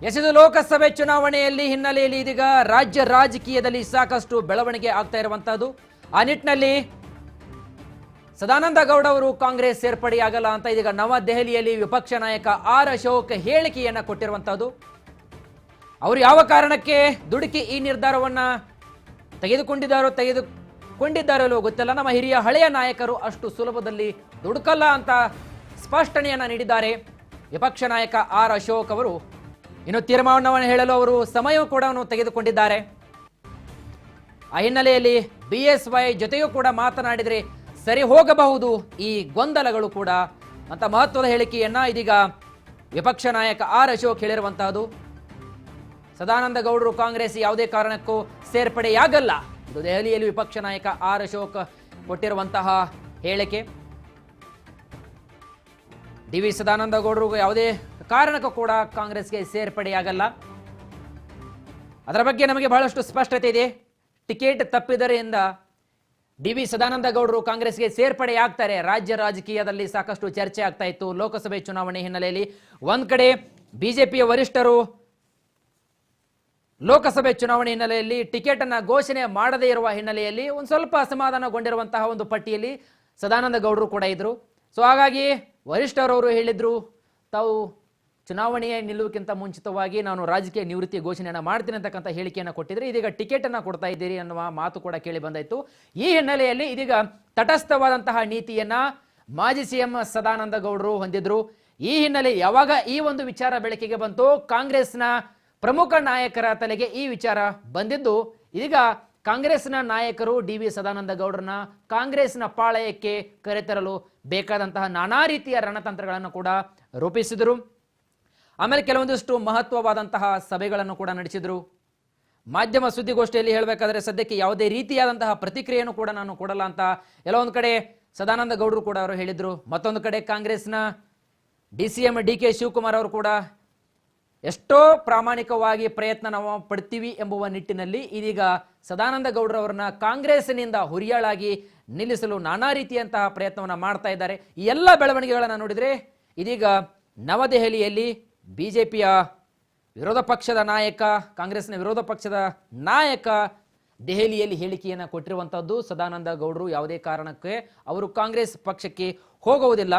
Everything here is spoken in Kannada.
ಎಸೆದು ಲೋಕಸಭೆ ಚುನಾವಣೆಯಲ್ಲಿ ಹಿನ್ನೆಲೆಯಲ್ಲಿ ಇದೀಗ ರಾಜ್ಯ ರಾಜಕೀಯದಲ್ಲಿ ಸಾಕಷ್ಟು ಬೆಳವಣಿಗೆ ಆಗ್ತಾ ಇರುವಂತದ್ದು. ಆ ನಿಟ್ಟಿನಲ್ಲಿ ಸದಾನಂದ ಗೌಡ ಅವರು ಕಾಂಗ್ರೆಸ್ ಸೇರ್ಪಡೆಯಾಗಲ್ಲ ಅಂತ ಇದೀಗ ನವದೆಹಲಿಯಲ್ಲಿ ವಿಪಕ್ಷ ನಾಯಕ ಆರ್ ಅಶೋಕ್ ಹೇಳಿಕೆಯನ್ನ ಕೊಟ್ಟಿರುವಂತದ್ದು. ಅವರು ಯಾವ ಕಾರಣಕ್ಕೆ ದುಡುಕಿ ಈ ನಿರ್ಧಾರವನ್ನ ತೆಗೆದುಕೊಂಡಿದ್ದಾರೋ ಗೊತ್ತಿಲ್ಲ. ನಮ್ಮ ಹಿರಿಯ ಹಳೆಯ ನಾಯಕರು ಅಷ್ಟು ಸುಲಭದಲ್ಲಿ ದುಡುಕಲ್ಲ ಅಂತ ಸ್ಪಷ್ಟನೆಯನ್ನ ನೀಡಿದ್ದಾರೆ ವಿಪಕ್ಷ ನಾಯಕ ಆರ್ ಅಶೋಕ್ ಅವರು. ಇನ್ನು ತೀರ್ಮಾನವನ್ನು ಹೇಳಲು ಅವರು ಸಮಯ ಕೂಡ ತೆಗೆದುಕೊಂಡಿದ್ದಾರೆ. ಆ ಹಿನ್ನೆಲೆಯಲ್ಲಿ BSY ಜೊತೆಯೂ ಕೂಡ ಮಾತನಾಡಿದರೆ ಸರಿ ಹೋಗಬಹುದು ಈ ಗೊಂದಲಗಳು ಕೂಡ ಅಂತ ಮಹತ್ವದ ಹೇಳಿಕೆಯನ್ನ ಇದೀಗ ವಿಪಕ್ಷ ನಾಯಕ ಆರ್ ಅಶೋಕ್ ಹೇಳಿರುವಂತಹದ್ದು. ಸದಾನಂದ ಗೌಡರು ಕಾಂಗ್ರೆಸ್ ಯಾವುದೇ ಕಾರಣಕ್ಕೂ ಸೇರ್ಪಡೆಯಾಗಲ್ಲ, ಇದು ದೆಹಲಿಯಲ್ಲಿ ವಿಪಕ್ಷ ನಾಯಕ ಆರ್ ಅಶೋಕ್ ಕೊಟ್ಟಿರುವಂತಹ ಹೇಳಿಕೆ. DV ಸದಾನಂದ ಗೌಡರು ಯಾವುದೇ ಕಾರಣಕ್ಕೂ ಕೂಡ ಕಾಂಗ್ರೆಸ್ಗೆ ಸೇರ್ಪಡೆಯಾಗಲ್ಲ. ಅದರ ಬಗ್ಗೆ ನಮಗೆ ಬಹಳಷ್ಟು ಸ್ಪಷ್ಟತೆ ಇದೆ. ಟಿಕೆಟ್ ತಪ್ಪಿದರಿಂದ DV ಸದಾನಂದ ಗೌಡರು ಕಾಂಗ್ರೆಸ್ಗೆ ಸೇರ್ಪಡೆಯಾಗ್ತಾರೆ. ರಾಜ್ಯ ರಾಜಕೀಯದಲ್ಲಿ ಸಾಕಷ್ಟು ಚರ್ಚೆ ಆಗ್ತಾ ಇತ್ತು ಲೋಕಸಭೆ ಚುನಾವಣೆ ಹಿನ್ನೆಲೆಯಲ್ಲಿ. ಒಂದ್ ಕಡೆ ಬಿಜೆಪಿಯ ವರಿಷ್ಠರು ಲೋಕಸಭೆ ಚುನಾವಣೆ ಹಿನ್ನೆಲೆಯಲ್ಲಿ ಟಿಕೆಟ್ ಅನ್ನ ಘೋಷಣೆ ಮಾಡದೇ ಇರುವ ಹಿನ್ನೆಲೆಯಲ್ಲಿ ಒಂದು ಸ್ವಲ್ಪ ಅಸಮಾಧಾನಗೊಂಡಿರುವಂತಹ ಒಂದು ಪಟ್ಟಿಯಲ್ಲಿ ಸದಾನಂದ ಗೌಡರು ಕೂಡ ಇದ್ರು. ಸೊ ಹಾಗಾಗಿ ವರಿಷ್ಠರವರು ಹೇಳಿದ್ರು, ತಾವು ಚುನಾವಣೆಯ ನಿಲ್ಲುವುದಕ್ಕಿಂತ ಮುಂಚಿತವಾಗಿ ನಾನು ರಾಜಕೀಯ ನಿವೃತ್ತಿ ಘೋಷಣೆಯನ್ನು ಮಾಡ್ತೀನಿ ಅಂತಕ್ಕಂಥ ಹೇಳಿಕೆಯನ್ನು ಕೊಟ್ಟಿದ್ರೆ ಇದೀಗ ಟಿಕೆಟ್ ಅನ್ನು ಕೊಡ್ತಾ ಇದ್ದೀರಿ ಅನ್ನುವ ಮಾತು ಕೂಡ ಕೇಳಿ ಬಂದಾಯಿತು. ಈ ಹಿನ್ನೆಲೆಯಲ್ಲಿ ಇದೀಗ ತಟಸ್ಥವಾದಂತಹ ನೀತಿಯನ್ನ ಮಾಜಿ CM ಸದಾನಂದ ಗೌಡರು ಹೊಂದಿದ್ರು. ಈ ಹಿನ್ನೆಲೆ ಯಾವಾಗ ಈ ಒಂದು ವಿಚಾರ ಬೆಳಕಿಗೆ ಬಂತು, ಕಾಂಗ್ರೆಸ್ನ ಪ್ರಮುಖ ನಾಯಕರ ತಲೆಗೆ ಈ ವಿಚಾರ ಬಂದಿದ್ದು, ಇದೀಗ ಕಾಂಗ್ರೆಸ್ನ ನಾಯಕರು DV ಸದಾನಂದ ಗೌಡರನ್ನ ಕಾಂಗ್ರೆಸ್ನ ಪಾಳಯಕ್ಕೆ ಕರೆತರಲು ಬೇಕಾದಂತಹ ನಾನಾ ರೀತಿಯ ರಣತಂತ್ರಗಳನ್ನು ಕೂಡ ರೂಪಿಸಿದರು. ಆಮೇಲೆ ಕೆಲವೊಂದಿಷ್ಟು ಮಹತ್ವವಾದಂತಹ ಸಭೆಗಳನ್ನು ಕೂಡ ನಡೆಸಿದ್ರು. ಮಾಧ್ಯಮ ಸುದ್ದಿಗೋಷ್ಠಿಯಲ್ಲಿ ಹೇಳಬೇಕಾದ್ರೆ ಸದ್ಯಕ್ಕೆ ಯಾವುದೇ ರೀತಿಯಾದಂತಹ ಪ್ರತಿಕ್ರಿಯೆಯನ್ನು ಕೂಡ ನಾನು ಕೊಡಲ್ಲ ಅಂತ ಎಲ್ಲ ಒಂದು ಕಡೆ ಸದಾನಂದ ಗೌಡರು ಕೂಡ ಅವರು ಹೇಳಿದ್ರು. ಮತ್ತೊಂದು ಕಡೆ ಕಾಂಗ್ರೆಸ್ನ DCM DK ಶಿವಕುಮಾರ್ ಅವರು ಕೂಡ ಎಷ್ಟೋ ಪ್ರಾಮಾಣಿಕವಾಗಿ ಪ್ರಯತ್ನ ನಾವು ಪಡ್ತೀವಿ ಎಂಬುವ ನಿಟ್ಟಿನಲ್ಲಿ ಇದೀಗ ಸದಾನಂದ ಗೌಡರವರನ್ನ ಕಾಂಗ್ರೆಸ್ನಿಂದ ಹುರಿಯಾಳಾಗಿ ನಿಲ್ಲಿಸಲು ನಾನಾ ರೀತಿಯಂತಹ ಪ್ರಯತ್ನವನ್ನು ಮಾಡ್ತಾ ಇದ್ದಾರೆ. ಈ ಎಲ್ಲ ಬೆಳವಣಿಗೆಗಳನ್ನು ನೋಡಿದರೆ ಇದೀಗ ನವದೆಹಲಿಯಲ್ಲಿ ಬಿಜೆಪಿಯ ವಿರೋಧ ಪಕ್ಷದ ನಾಯಕ, ಕಾಂಗ್ರೆಸ್ನ ವಿರೋಧ ಪಕ್ಷದ ನಾಯಕ ದೆಹಲಿಯಲ್ಲಿ ಹೇಳಿಕೆಯನ್ನು ಕೊಟ್ಟಿರುವಂತಹದ್ದು. ಸದಾನಂದ ಗೌಡರು ಯಾವುದೇ ಕಾರಣಕ್ಕೆ ಅವರು ಕಾಂಗ್ರೆಸ್ ಪಕ್ಷಕ್ಕೆ ಹೋಗುವುದಿಲ್ಲ.